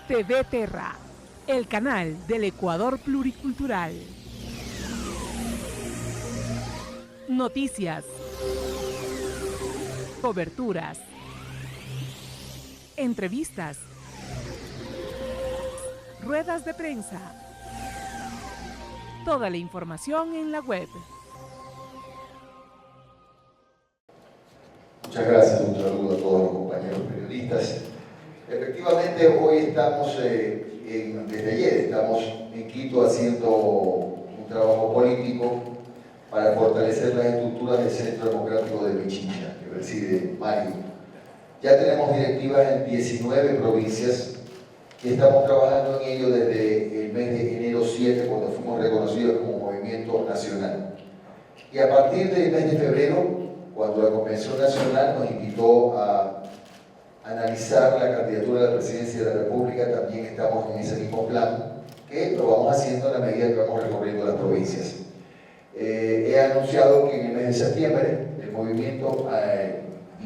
TV Terra, el canal del Ecuador pluricultural. Noticias, coberturas, entrevistas, ruedas de prensa. Toda la información en la web. Muchas gracias, un saludo a todos los compañeros periodistas. Efectivamente, hoy estamos, desde ayer estamos en Quito haciendo un trabajo político para fortalecer las estructuras del Centro Democrático de Pichincha, que preside Mario. Ya tenemos directivas en 19 provincias y estamos trabajando en ello desde el mes de enero 7, cuando fuimos reconocidos como movimiento nacional. Y a partir del mes de febrero, cuando la Convención Nacional nos invitó a analizar la candidatura a la presidencia de la República, también estamos en ese mismo plan, que lo vamos haciendo a la medida que vamos recorriendo las provincias. He anunciado que en el mes de septiembre el movimiento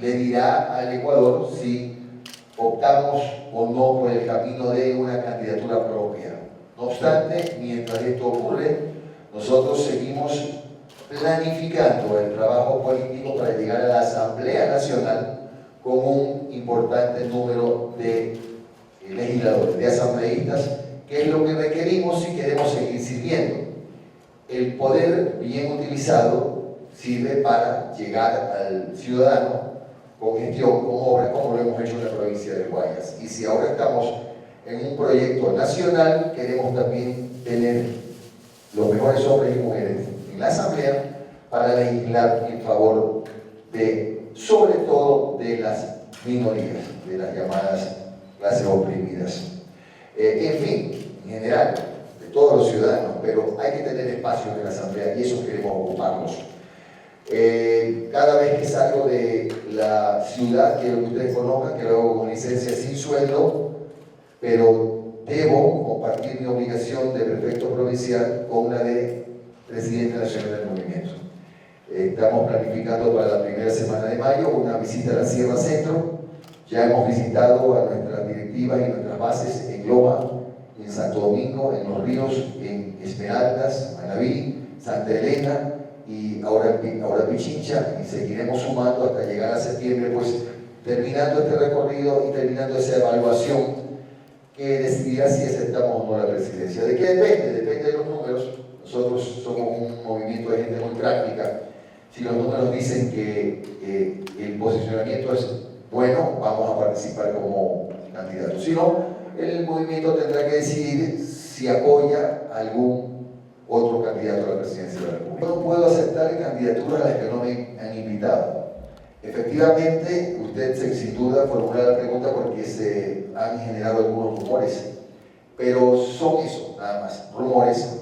le dirá al Ecuador si optamos o no por el camino de una candidatura propia. No obstante, mientras esto ocurre, nosotros seguimos planificando el trabajo político para llegar a la Asamblea Nacional con un importante número de legisladores, de asambleístas, que es lo que requerimos si queremos seguir sirviendo. El poder bien utilizado sirve para llegar al ciudadano con gestión, con obra, como lo hemos hecho en la provincia de Guayas. Y si ahora estamos en un proyecto nacional, queremos también tener los mejores hombres y mujeres en la Asamblea para legislar en favor de, sobre todo, de las minorías, de las llamadas clases oprimidas. En fin, en general, de todos los ciudadanos, pero hay que tener espacios en la Asamblea y eso queremos ocuparnos. Cada vez que salgo de la ciudad, quiero que ustedes conozcan que lo hago con licencia sin sueldo, pero debo compartir mi obligación de prefecto provincial con la de presidente nacional del movimiento. Estamos planificando para la primera semana de mayo una visita a la Sierra Centro. Ya hemos visitado a nuestras directivas y nuestras bases en Loma, en Santo Domingo, en Los Ríos, en Esmeraldas, Manabí, Santa Elena y ahora Pichincha, y seguiremos sumando hasta llegar a septiembre, pues terminando este recorrido y terminando esa evaluación que decidirá si aceptamos o no la presidencia. ¿De qué depende? Depende de los números. Nosotros somos un movimiento de gente muy práctica. Si los números dicen que el posicionamiento es bueno, vamos a participar como candidatos. Si no, el movimiento tendrá que decidir si apoya a algún otro candidato a la presidencia de la República. No puedo aceptar candidaturas a las que no me han invitado. Efectivamente, usted sin duda formula la pregunta porque se han generado algunos rumores, pero son eso, nada más, rumores.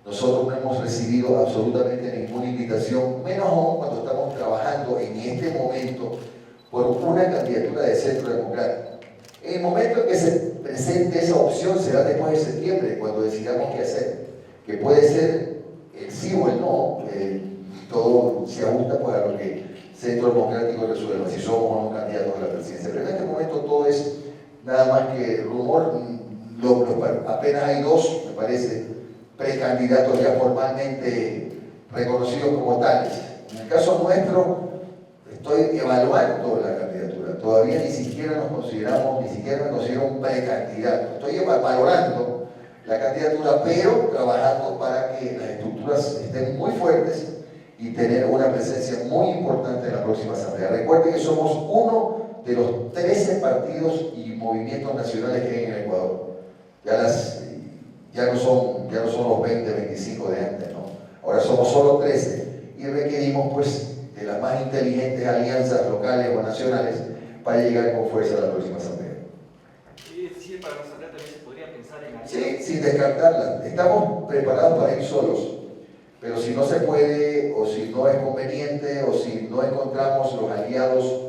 Nosotros no hemos recibido absolutamente ninguna invitación, menos aún cuando estamos trabajando en este momento por una candidatura de Centro Democrático. En el momento en que se presente esa opción será después de septiembre, cuando decidamos qué hacer, que puede ser el sí o el no, todo se ajusta pues, a lo que Centro Democrático resuelva, si somos o no candidatos a la presidencia. Pero en este momento todo es nada más que rumor, apenas hay dos, me parece, precandidatos ya formalmente reconocidos como tales. En el caso nuestro, estoy evaluando la candidatura. Todavía ni siquiera me considero un precandidato. Estoy valorando la candidatura, pero trabajando para que las estructuras estén muy fuertes y tener una presencia muy importante en la próxima asamblea. Recuerden que somos uno de los 13 partidos y movimientos nacionales que hay en el Ecuador. Ya no son los 20, 25 de antes, ¿no? Ahora somos solo 13 y requerimos pues de las más inteligentes alianzas locales o nacionales para llegar con fuerza a la próxima asamblea. Es decir, para la asamblea también se podría pensar en alianzas. Sí, sin descartarla. Estamos preparados para ir solos, pero si no se puede, o si no es conveniente, o si no encontramos los aliados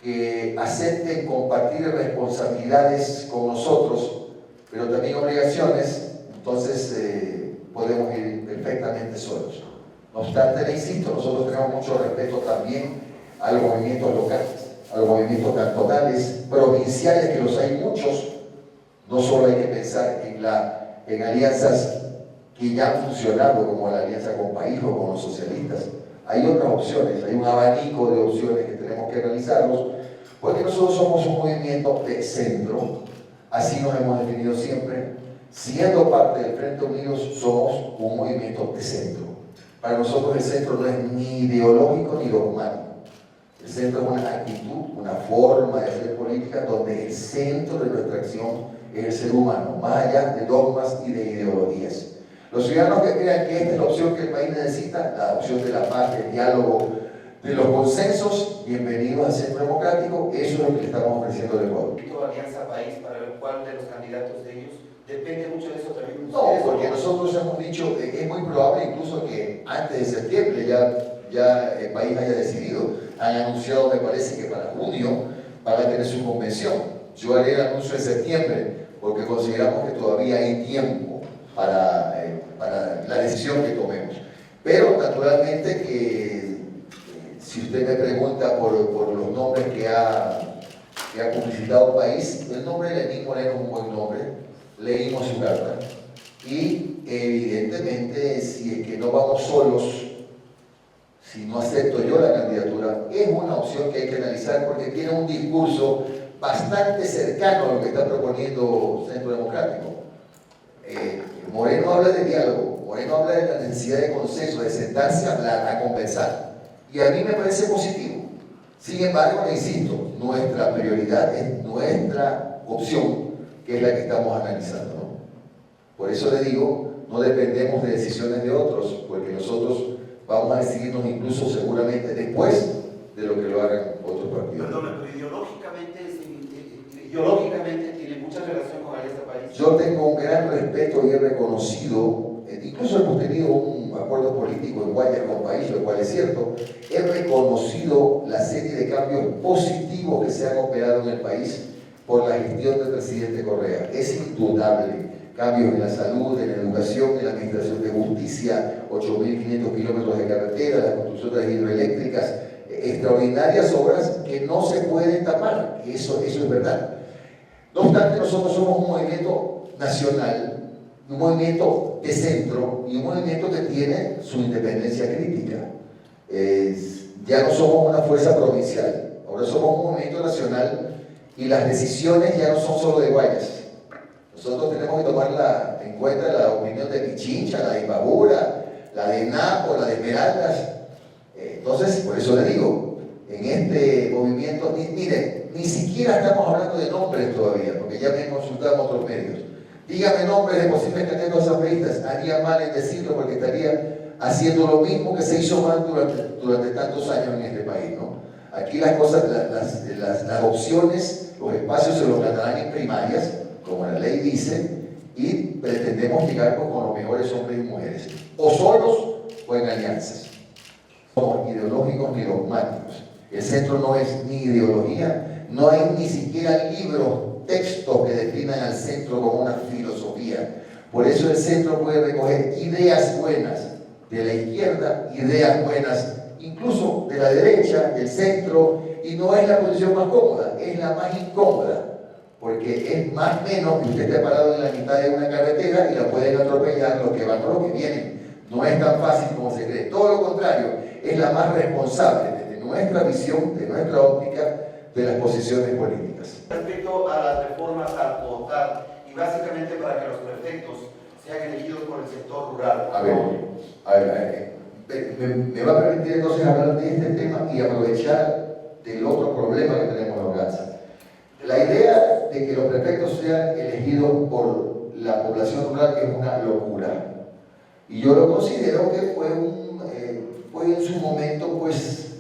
que acepten compartir responsabilidades con nosotros, pero también obligaciones, entonces podemos ir perfectamente solos. No obstante, le insisto, nosotros tenemos mucho respeto también a los movimientos locales, a los movimientos cantonales, provinciales, que los hay muchos, No solo hay que pensar en alianzas que ya han funcionado, como la alianza con País o con los socialistas. Hay otras opciones, hay un abanico de opciones que tenemos que realizarlos, porque nosotros somos un movimiento de centro, así nos hemos definido siempre. Siendo parte del Frente Unidos, somos un movimiento de centro. Para nosotros el centro no es ni ideológico ni dogmático. El centro es una actitud, una forma de hacer política donde el centro de nuestra acción es el ser humano, más allá de dogmas y de ideologías. Los ciudadanos que crean que esta es la opción que el país necesita, la opción de la paz, del diálogo, de los consensos, bienvenidos al Centro Democrático, eso es lo que le estamos ofreciendo al Ecuador. Alianza País, para el cual de los candidatos de ellos depende mucho de eso también. No, porque nosotros hemos dicho, es muy probable incluso que antes de septiembre ya el país haya decidido. Han anunciado, me parece que para junio van a tener su convención. Yo haré el anuncio en septiembre porque consideramos que todavía hay tiempo para la decisión que tomemos. Pero naturalmente que si usted me pregunta por los nombres que ha publicitado el país, el nombre de Lenín Moreno es un buen nombre. Leímos su carta y evidentemente si es que no vamos solos, si no acepto yo la candidatura, es una opción que hay que analizar porque tiene un discurso bastante cercano a lo que está proponiendo Centro Democrático. Moreno habla de diálogo, Moreno habla de la necesidad de consenso, de sentarse a hablar, a conversar, y a mí me parece positivo. Sin embargo, le insisto, nuestra prioridad es nuestra opción, que es la que estamos analizando, ¿no? Por eso le digo, no dependemos de decisiones de otros, porque nosotros vamos a decidirnos incluso seguramente después de lo que lo hagan otros partidos. Perdona, pero ideológicamente tiene mucha relación con Alianza País. Yo tengo un gran respeto y he reconocido, incluso hemos tenido un acuerdo político en Guayas con País, lo cual es cierto, he reconocido la serie de cambios positivos que se han operado en el país por la gestión del presidente Correa. Es indudable. Cambios en la salud, en la educación, en la administración de justicia, 8.500 kilómetros de carretera, la construcción de las hidroeléctricas, extraordinarias obras que no se pueden tapar. Eso es verdad. No obstante, nosotros somos un movimiento nacional, un movimiento de centro y un movimiento que tiene su independencia crítica. Ya no somos una fuerza provincial, ahora somos un movimiento nacional y las decisiones ya no son solo de Guayas. Nosotros tenemos que tomar en cuenta la opinión de Pichincha, la de Imbabura, la de Napo, la de Esmeraldas. Entonces, por eso le digo, en este movimiento, miren, ni siquiera estamos hablando de nombres todavía, porque ya me han consultado en otros medios. Dígame nombres de posibles candidatos asambleístas, haría mal en decirlo porque estaría haciendo lo mismo que se hizo mal durante tantos años en este país, ¿no? Aquí las cosas, las opciones, los espacios se los ganarán en primarias, como la ley dice, y pretendemos llegar con los mejores hombres y mujeres, o solos o en alianzas. No somos ideológicos ni dogmáticos. El centro no es ni ideología, no hay ni siquiera libros, textos que definan al centro como una filosofía. Por eso el centro puede recoger ideas buenas de la izquierda, ideas buenas incluso de la derecha, del centro, y no es la posición más cómoda, es la más incómoda. Porque es más o menos que usted esté parado en la mitad de una carretera y la pueden atropellar los que van o los que vienen. No es tan fácil como se cree. Todo lo contrario, es la más responsable desde nuestra visión, de nuestra óptica, de las posiciones políticas. Respecto a las reformas al votar, y básicamente para que los prefectos sean elegidos por el sector rural. A ver, me va a permitir entonces hablar de este tema y aprovechar del otro problema que tenemos en Organza. La idea de que los prefectos sean elegidos por la población rural es una locura. Y yo lo considero que fue en su momento pues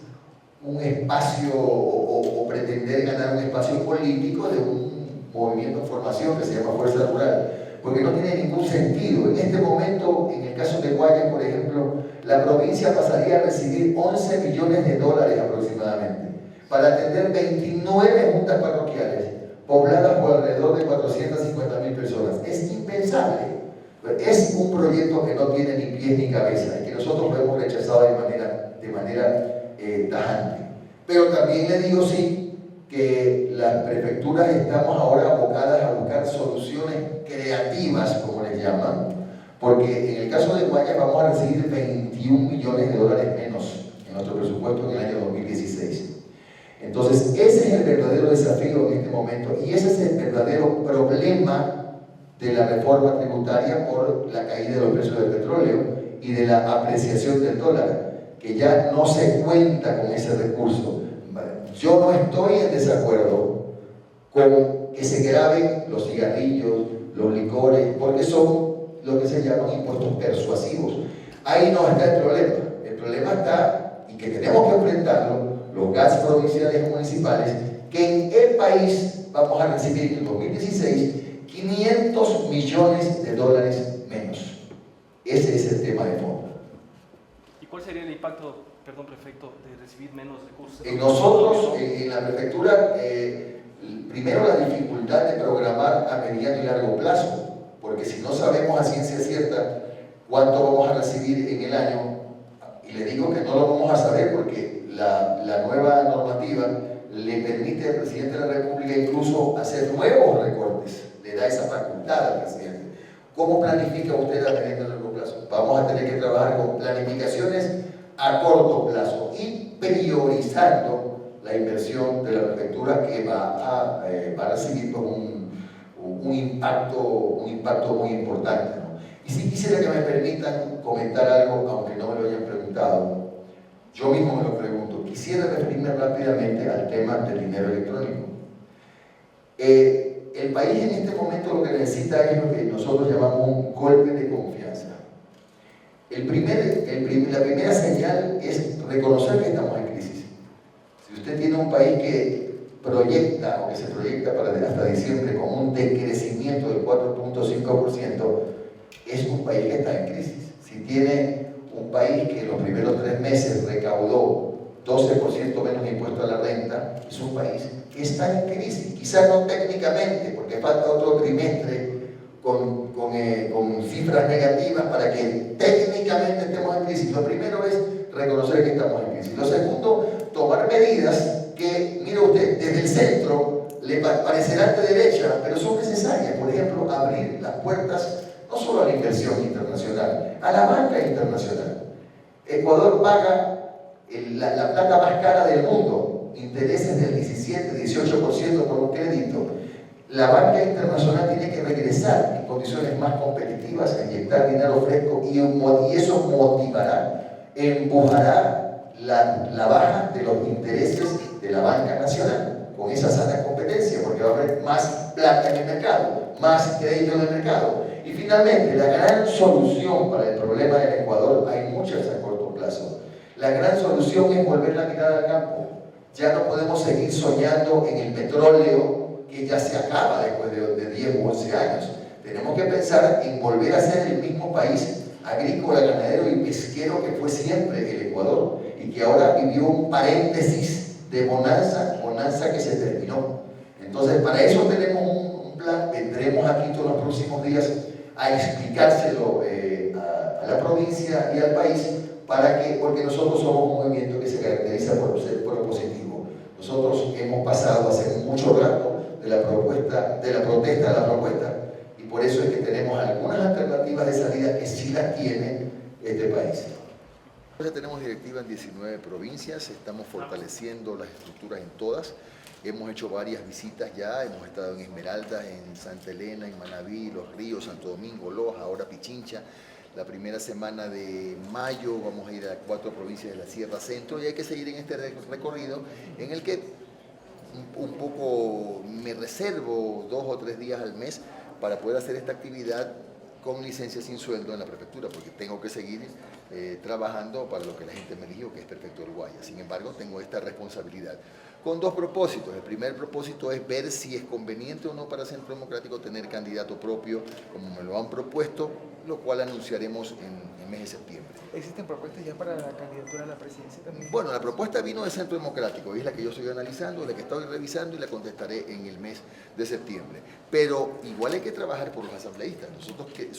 un espacio o pretender ganar un espacio político de un movimiento en formación que se llama Fuerza Rural, porque no tiene ningún sentido. En este momento, en el caso de Guayas, por ejemplo, la provincia pasaría a recibir 11 millones de dólares aproximadamente para atender 29 juntas parroquiales pobladas por alrededor de 450.000 personas. Es impensable. Es un proyecto que no tiene ni pies ni cabeza y que nosotros lo hemos rechazado de manera tajante. Pero también le digo sí, que las prefecturas estamos ahora abocadas a buscar soluciones creativas, como les llaman, porque en el caso de Guayas vamos a recibir 21 millones de dólares menos en nuestro presupuesto en el año 2016. Entonces, ese es el verdadero desafío en este momento y ese es el verdadero problema de la reforma tributaria por la caída de los precios del petróleo y de la apreciación del dólar, que ya no se cuenta con ese recurso. Yo no estoy en desacuerdo con que se graben los cigarrillos, los licores, porque son lo que se llaman impuestos persuasivos. Ahí no está el problema. El problema está, y que tenemos que enfrentarlo, los gastos provinciales y municipales, que en el país vamos a recibir en 2016 500 millones de dólares menos. Ese es el tema de fondo. ¿Y cuál sería el impacto, perdón, prefecto, de recibir menos recursos? Nosotros, en la prefectura, primero la dificultad de programar a mediano y largo plazo, porque si no sabemos a ciencia cierta cuánto vamos a recibir en el año, y le digo que no lo vamos a saber porque la nueva normativa le permite al presidente de la República incluso hacer nuevos recortes, le da esa facultad al presidente. ¿Cómo planifica usted a mediano y largo plazo? Vamos a tener que trabajar con planificaciones a corto plazo y priorizando la inversión de la prefectura que va a recibir un impacto muy importante, ¿no? Y si quisiera que me permitan comentar algo, aunque no me lo hayan preguntado, yo mismo me lo pregunto, quisiera referirme rápidamente al tema del dinero electrónico. El país en este momento lo que necesita es lo que nosotros llamamos un golpe de confianza. La primera señal es reconocer que estamos en crisis. Si usted tiene un país que proyecta o que se proyecta para hasta diciembre con un decrecimiento del 4.5%, es un país que está en crisis. Si tiene un país que en los primeros 3 meses recaudó 12% menos impuesto a la renta, es un país que está en crisis. Quizás no técnicamente, porque falta otro trimestre con cifras negativas para que técnicamente estemos en crisis. Lo primero es reconocer que estamos en crisis. Lo segundo, tomar medidas que, mire usted, desde el centro le parecerán de derecha, pero son necesarias. Por ejemplo, abrir las puertas no solo a la inversión internacional, a la banca internacional. Ecuador paga la plata más cara del mundo, intereses del 17-18% por un crédito. La banca internacional tiene que regresar en condiciones más competitivas a inyectar dinero fresco y eso motivará, empujará la baja de los intereses de la banca nacional con esa sana competencia, porque va a haber más plata en el mercado, más crédito en el mercado. Y finalmente, la gran solución para el problema del Ecuador, hay muchas a corto plazo. La gran solución es volver la mirada al campo. Ya no podemos seguir soñando en el petróleo que ya se acaba después de 10 u 11 años. Tenemos que pensar en volver a ser el mismo país agrícola, ganadero y pesquero que fue siempre el Ecuador y que ahora vivió un paréntesis de bonanza que se terminó. Entonces, para eso tenemos un plan. Vendremos aquí todos los próximos días a explicárselo a la provincia y al país, porque nosotros somos un movimiento que se caracteriza por ser propositivo. Nosotros hemos pasado hace mucho rato de la protesta a la propuesta, y por eso es que tenemos algunas alternativas de salida que sí las tiene este país. Ya tenemos directiva en 19 provincias, estamos fortaleciendo las estructuras en todas. Hemos hecho varias visitas ya, hemos estado en Esmeraldas, en Santa Elena, en Manabí, Los Ríos, Santo Domingo, Loja, ahora Pichincha. La primera semana de mayo vamos a ir a 4 provincias de la Sierra Centro y hay que seguir en este recorrido en el que un poco me reservo 2 o 3 días al mes para poder hacer esta actividad con licencia sin sueldo en la prefectura, porque tengo que seguir trabajando para lo que la gente me eligió, que es Prefecto del Guayas. Sin embargo, tengo esta responsabilidad con 2 propósitos. El primer propósito es ver si es conveniente o no para Centro Democrático tener candidato propio, como me lo han propuesto, lo cual anunciaremos en el mes de septiembre. ¿Existen propuestas ya para la candidatura a la presidencia también? Bueno, la propuesta vino de Centro Democrático, es la que yo estoy analizando, la que estoy revisando y la contestaré en el mes de septiembre. Pero igual hay que trabajar por los asambleístas. Nosotros que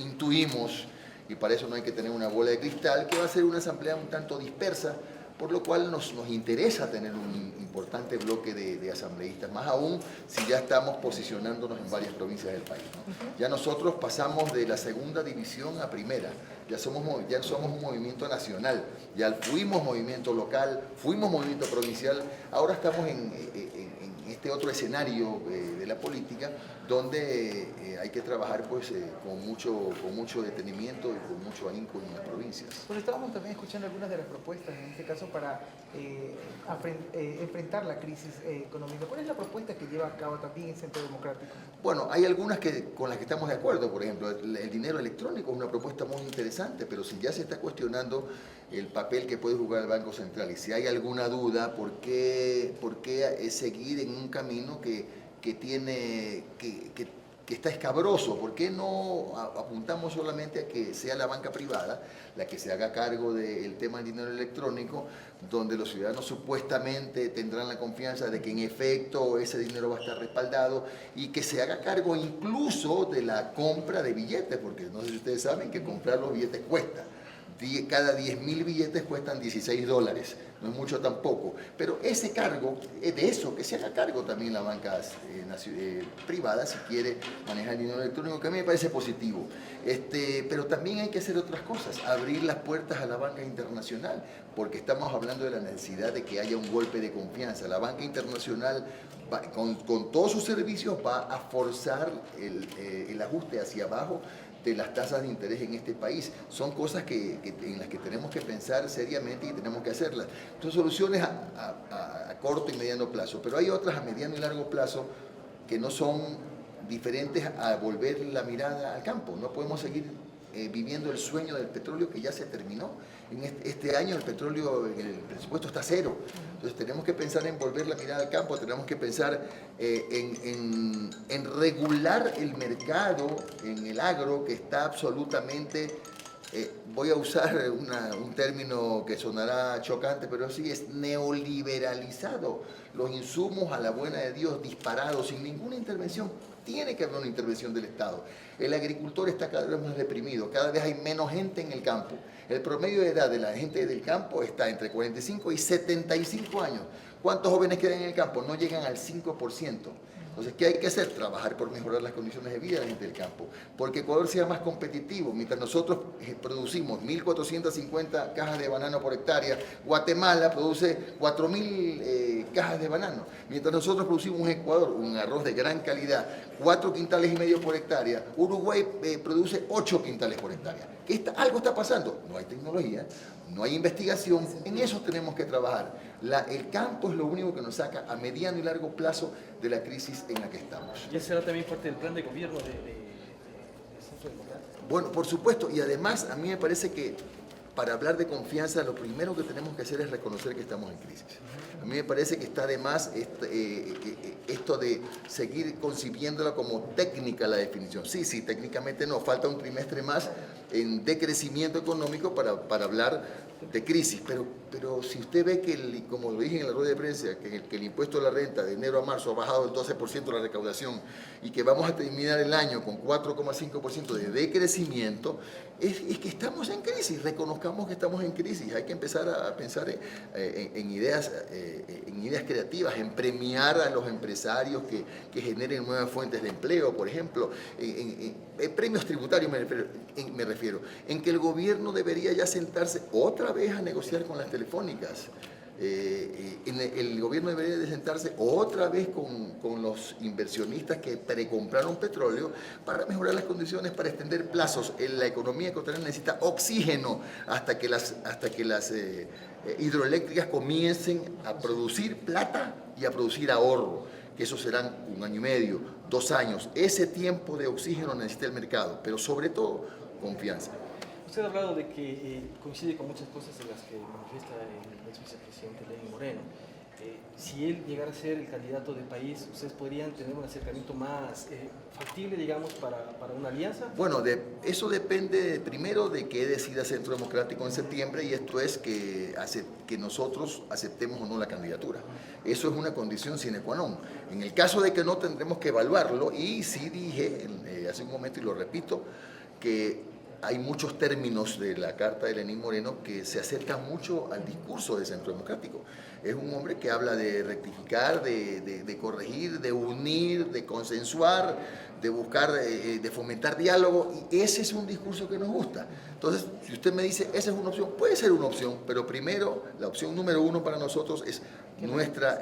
intuimos, y para eso no hay que tener una bola de cristal, que va a ser una asamblea un tanto dispersa, por lo cual nos interesa tener un importante bloque de asambleístas, más aún si ya estamos posicionándonos en varias provincias del país, ¿no? Ya nosotros pasamos de la segunda división a primera, ya somos un movimiento nacional, ya fuimos movimiento local, fuimos movimiento provincial, ahora estamos en este otro escenario de la política, donde hay que trabajar pues, con mucho detenimiento y con mucho ahínco en las provincias. Pues estábamos también escuchando algunas de las propuestas, en este caso para enfrentar la crisis económica. ¿Cuál es la propuesta que lleva a cabo también el Centro Democrático? Bueno, hay algunas con las que estamos de acuerdo. Por ejemplo, el dinero electrónico es una propuesta muy interesante, pero si ya se está cuestionando el papel que puede jugar el Banco Central y si hay alguna duda, ¿por qué seguir en un camino que está escabroso? ¿Por qué no apuntamos solamente a que sea la banca privada la que se haga cargo del tema del dinero electrónico, donde los ciudadanos supuestamente tendrán la confianza de que en efecto ese dinero va a estar respaldado y que se haga cargo incluso de la compra de billetes? Porque no sé si ustedes saben que comprar los billetes cuesta. Cada 10.000 billetes cuestan $16, no es mucho tampoco, pero ese cargo, de eso, que se haga cargo también la banca privada si quiere manejar el dinero electrónico, que a mí me parece positivo. Pero también hay que hacer otras cosas, abrir las puertas a la banca internacional, porque estamos hablando de la necesidad de que haya un golpe de confianza. La banca internacional, con todos sus servicios, va a forzar el ajuste hacia abajo de las tasas de interés en este país. Son cosas en las que tenemos que pensar seriamente y tenemos que hacerlas. Son soluciones a corto y mediano plazo, pero hay otras a mediano y largo plazo que no son diferentes a volver la mirada al campo. No podemos seguir viviendo el sueño del petróleo que ya se terminó. En este año el petróleo, el presupuesto está cero. Entonces tenemos que pensar en volver la mirada al campo, tenemos que pensar en regular el mercado en el agro, que está absolutamente, voy a usar un término que sonará chocante, pero sí, es neoliberalizado. Los insumos a la buena de Dios disparados sin ninguna intervención. Tiene que haber una intervención del Estado. El agricultor está cada vez más deprimido, cada vez hay menos gente en el campo. El promedio de edad de la gente del campo está entre 45 y 75 años. ¿Cuántos jóvenes quedan en el campo? No llegan al 5%. Entonces, ¿qué hay que hacer? Trabajar por mejorar las condiciones de vida de la gente del campo. Porque Ecuador sea más competitivo. Mientras nosotros producimos 1.450 cajas de banano por hectárea, Guatemala produce 4.000 cajas de banano. Mientras nosotros producimos en Ecuador un arroz de gran calidad, 4,5 quintales por hectárea, Uruguay produce 8 quintales por hectárea. Algo está pasando. No hay tecnología, no hay investigación. En eso tenemos que trabajar. El campo es lo único que nos saca a mediano y largo plazo de la crisis en la que estamos. ¿Y ese será también parte del plan de gobierno de Centro Democrático? Bueno, por supuesto, y además a mí me parece que para hablar de confianza lo primero que tenemos que hacer es reconocer que estamos en crisis. A mí me parece que está de más esto de seguir concibiéndola como técnica la definición. Sí, técnicamente nos falta un trimestre más en decrecimiento económico para hablar de crisis, pero si usted ve que, como lo dije en la rueda de prensa, que el impuesto a la renta de enero a marzo ha bajado el 12% la recaudación y que vamos a terminar el año con 4,5% de decrecimiento, es que estamos en crisis. Reconozcamos que estamos en crisis. Hay que empezar a pensar en ideas creativas, en premiar a los empresarios que generen nuevas fuentes de empleo, por ejemplo, en premios tributarios me refiero, en que el gobierno debería ya sentarse otra vez a negociar con las telefónicas. El gobierno debería de sentarse otra vez con los inversionistas que precompraron petróleo para mejorar las condiciones, para extender plazos. La economía ecuatoriana necesita oxígeno hasta que las hidroeléctricas comiencen a producir plata y a producir ahorro, que eso serán 1 año y medio, 2 años. Ese tiempo de oxígeno necesita el mercado, pero sobre todo confianza. Usted ha hablado de que coincide con muchas cosas de las que manifiesta el ex vicepresidente Lenín Moreno. Si él llegara a ser el candidato del país, ¿ustedes podrían tener un acercamiento más factible, digamos, para una alianza? Bueno, eso depende primero de qué decida Centro Democrático en septiembre, y esto es que nosotros aceptemos o no la candidatura. Eso es una condición sine qua non. En el caso de que no, tendremos que evaluarlo, y sí dije hace un momento y lo repito, que hay muchos términos de la carta de Lenín Moreno que se acercan mucho al discurso del Centro Democrático. Es un hombre que habla de rectificar, de corregir, de unir, de consensuar, de buscar, de fomentar diálogo, y ese es un discurso que nos gusta. Entonces, si usted me dice, esa es una opción, puede ser una opción, pero primero, la opción número uno para nosotros es nuestra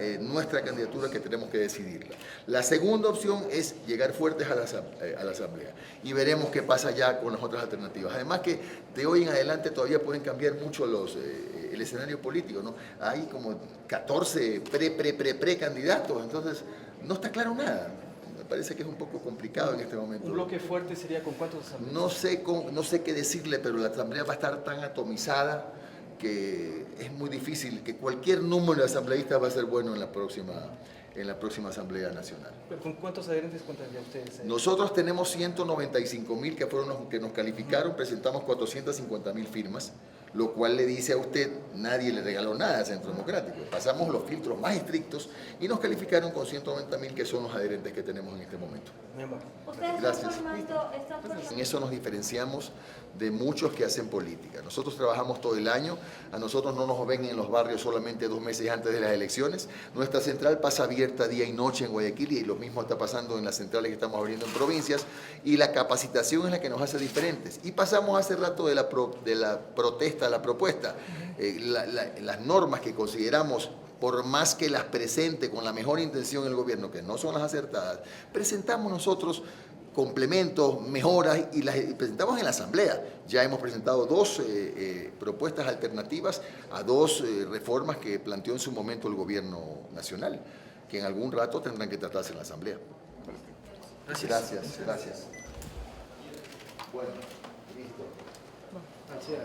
candidatura, que tenemos que decidirla. La segunda opción es llegar fuertes a la Asamblea, y veremos qué pasa ya con las otras alternativas. Además que de hoy en adelante todavía pueden cambiar mucho el escenario político, ¿no? Hay como 14 pre-candidatos, entonces no está claro nada. Me parece que es un poco complicado en este momento. ¿Un bloque fuerte sería con cuántos asambleístas? No sé qué decirle, pero la Asamblea va a estar tan atomizada que es muy difícil, que cualquier número de asambleístas va a ser bueno en la próxima Asamblea Nacional. ¿Con cuántos adherentes cuentan ya ustedes? Nosotros tenemos 195.000 que fueron los que nos calificaron, presentamos 450.000 firmas, lo cual le dice a usted, nadie le regaló nada al Centro Democrático. Pasamos los filtros más estrictos y nos calificaron con 190.000, que son los adherentes que tenemos en este momento. Gracias. En eso nos diferenciamos de muchos que hacen política. Nosotros trabajamos todo el año, a nosotros no nos ven en los barrios solamente 2 meses antes de las elecciones. Nuestra central pasa abierta día y noche en Guayaquil, y lo mismo está pasando en las centrales que estamos abriendo en provincias, y la capacitación es la que nos hace diferentes. Y pasamos hace rato de la protesta a la propuesta. Las normas que consideramos, por más que las presente con la mejor intención el gobierno, que no son las acertadas, presentamos nosotros complementos, mejoras, y las presentamos en la Asamblea. Ya hemos presentado 2 propuestas alternativas a 2 reformas que planteó en su momento el gobierno nacional, que en algún rato tendrán que tratarse en la Asamblea. Gracias. Bueno, listo. Gracias.